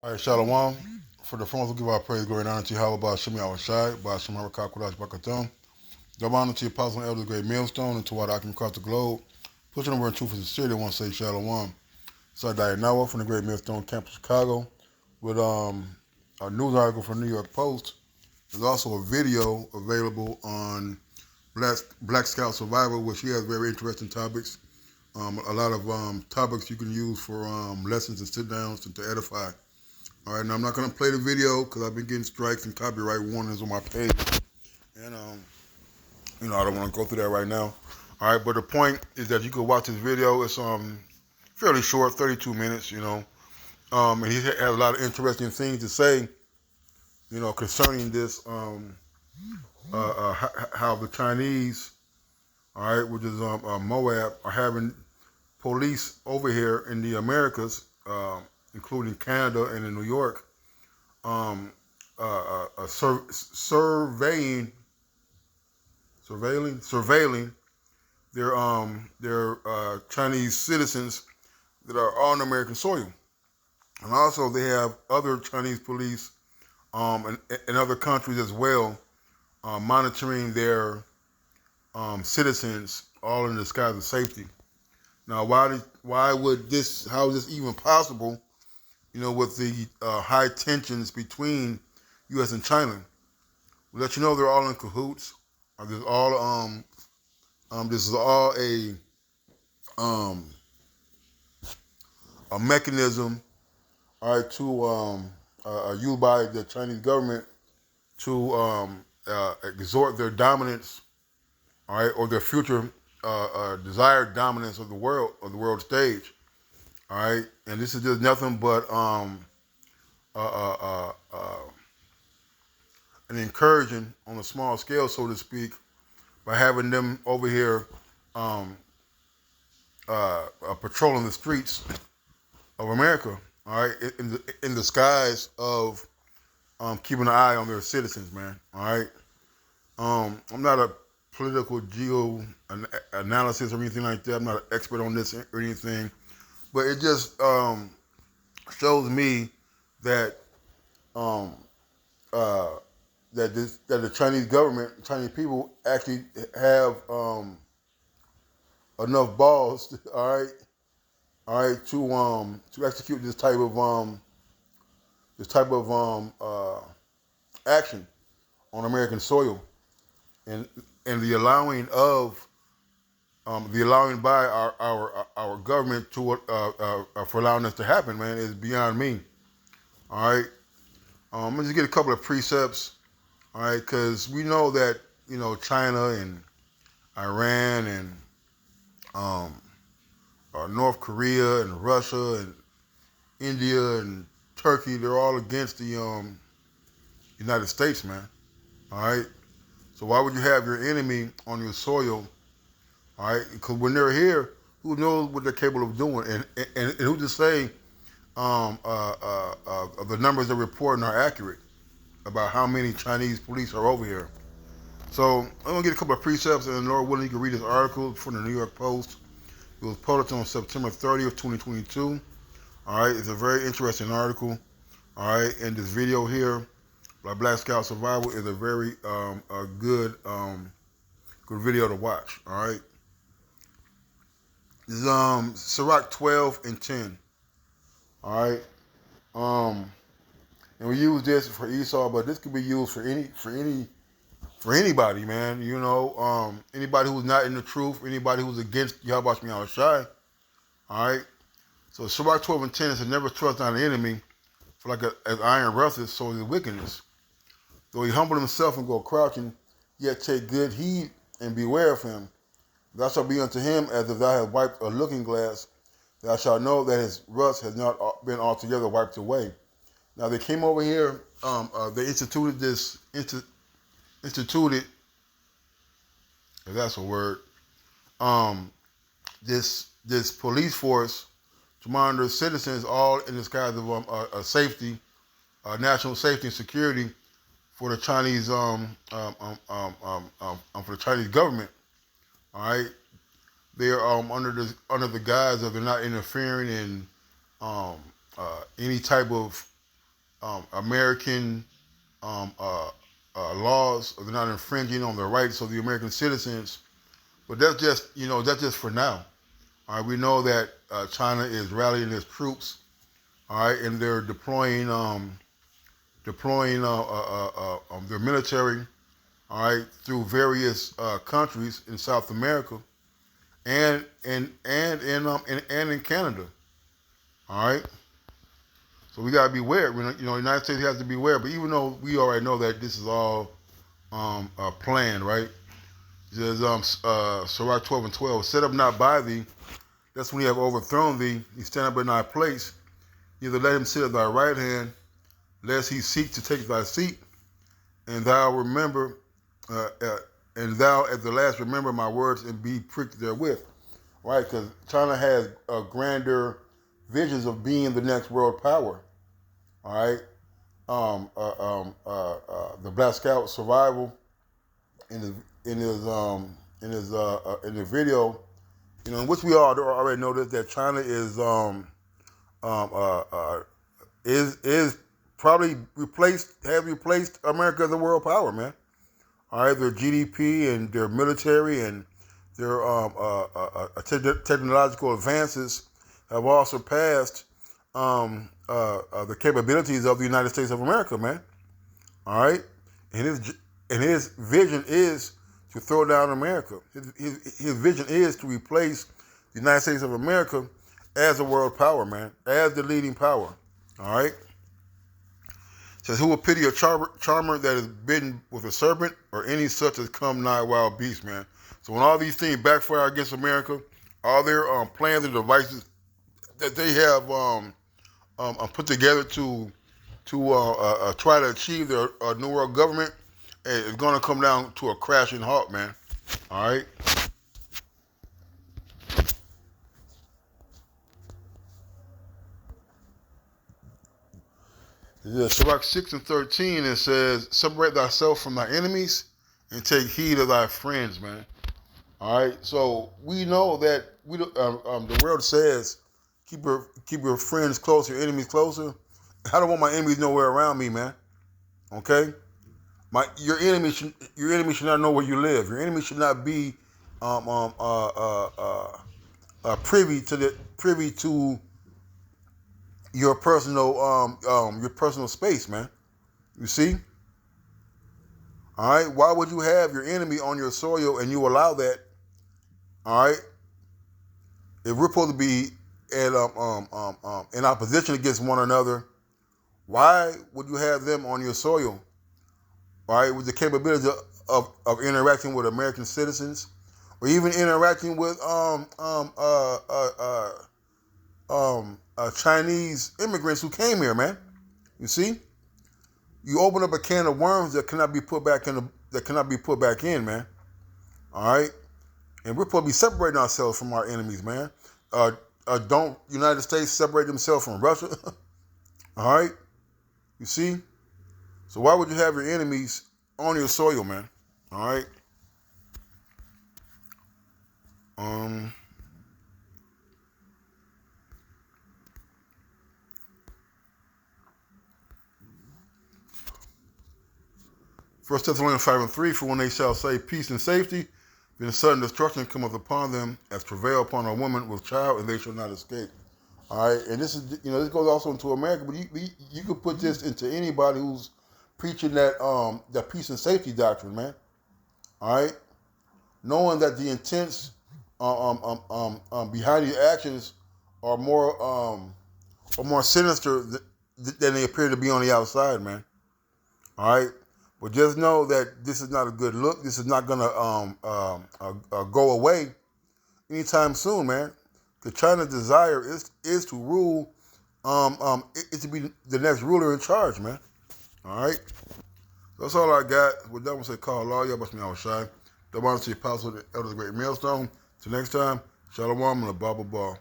All right, Shalom. For the phones, we'll give our praise, glory, and honor to Yahweh, by Shemi Awashai, by Shemar Kakudash Bakathon. Double honor to the apostle and elders, great millstone, and to all that can across the globe. Pushing the word truth and sincerity, I want to say Shalom. So Diane Noah from the Great Millstone Campus, Chicago, with a news article from New York Post. There's also a video available on Black Scout Survival, which he has very interesting topics. A lot of topics you can use for lessons and sit downs to edify. All right, now I'm not gonna play the video because I've been getting strikes and copyright warnings on my page, and I don't want to go through that right now. All right, but the point is that you could watch this video. It's fairly short, 32 minutes. And he has a lot of interesting things to say. Concerning this, how the Chinese, all right, which is Moab, are having police over here in the Americas, including Canada and in New York, um, surveilling their Chinese citizens that are on American soil, and also they have other Chinese police in other countries as well, monitoring their citizens, all in the disguise of safety. Now, why would this? How is this even possible? With the high tensions between U.S. and China, we let you know they're all in cahoots. This all this is all um, a mechanism, all right, to used by the Chinese government to exhort their dominance, all right, or their future desired dominance of the world stage, all right. And this is just nothing but uh, uh, uh, an incursion on a small scale, so to speak, by having them over here um, patrolling the streets of America, all right, in the skies of keeping an eye on their citizens, man, all right. I'm not a political analysis or anything like that. I'm not an expert on this or anything, but it just shows me that um, uh, that the Chinese government, Chinese people actually have enough balls, all right, to execute this type of action on American soil, and the allowing by our government to for allowing this to happen, man, is beyond me. All right, let's just get a couple of precepts, all right, because we know that China and Iran and um, North Korea and Russia and India and Turkey, they're all against the United States, man. All right, so why would you have your enemy on your soil? All right, because when they're here, who knows what they're capable of doing, and who to say the numbers they're reporting are accurate about how many Chinese police are over here. So I'm gonna get a couple of precepts, and Lord willing, you can read this article from the New York Post. It was published on September 30th, 2022. All right, it's a very interesting article. All right, and this video here by Black Scout Survival is a very a good good video to watch. All right, this is Sirach 12 and 10. All right, and we use this for Esau, but this could be used for anybody, man. Anybody who's not in the truth, anybody who's against Yahweh Shai. All right. So Sirach 12 and 10 says, "Never trust not an enemy, for as iron rusteth, so is his wickedness. Though he humble himself and go crouching, yet take good heed and beware of him. Thou shalt be unto him as if thou hast wiped a looking glass. Thou shalt know that his rust has not been altogether wiped away." Now they came over here. They instituted, if that's a word, this police force to monitor citizens, all in the guise of safety, national safety and security for the Chinese for the Chinese government. All right, they are under the guise of they're not interfering in any type of American laws, or they're not infringing on the rights of the American citizens. But that's just for now. All right, we know that China is rallying its troops. All right, and they're deploying their military. All right, through various countries in South America and in Canada. All right. So we gotta be aware. The United States has to be aware. But even though we already know that this is all planned, right? It says Sirach 12:12, set up not by thee, that's when he have overthrown thee. He stand up in thy place. Neither let him sit at thy right hand, lest he seek to take thy seat. And thou remember, and thou at the last remember my words and be pricked therewith, right? Because China has grander visions of being the next world power. All right, the Black Scout Survival in the video, in which we all already know that China is probably have replaced America as a world power, man. All right, their GDP and their military and their technological advances have all surpassed the capabilities of the United States of America, man. All right, and his vision is to throw down America. His vision is to replace the United States of America as a world power, man, as the leading power. All right. It says, who will pity a charmer that is bitten with a serpent, or any such as come nigh wild beast, man? So when all these things backfire against America, all their plans and devices that they have put together to try to achieve their new world government, is going to come down to a crashing halt, man. All right. Sirach 6:13, it says, separate thyself from thy enemies and take heed of thy friends, man. All right. So we know that the world says, keep your friends close, your enemies closer. I don't want my enemies nowhere around me, man. Okay. Your enemy should not know where you live. Your enemy should not be privy to your personal space, man. You see? All right. Why would you have your enemy on your soil and you allow that? All right. If we're supposed to be in opposition against one another, why would you have them on your soil? All right, with the capability of interacting with American citizens, or even interacting with Chinese immigrants who came here, man. You see, you open up a can of worms that cannot be put back in, man. All right, and we're supposed to be separating ourselves from our enemies, man. Don't United States separate themselves from Russia? All right, you see. So why would you have your enemies on your soil, man? All right. 1 Thessalonians 5:3, for when they shall say peace and safety, then sudden destruction cometh upon them as travail upon a woman with child, and they shall not escape. All right, and this is, this goes also into America, but you could put this into anybody who's preaching that peace and safety doctrine, man. All right, knowing that the intents behind the actions are more sinister than they appear to be on the outside, man. All right, but just know that this is not a good look. This is not gonna go away anytime soon, man. Because China's desire is to rule, is to be the next ruler in charge, man. All right. That's all I got. With that one, say call law. Y'all must be out shy. The one to the apostle, the elder, the great millstone. Till next time, shalom and a Bible ball.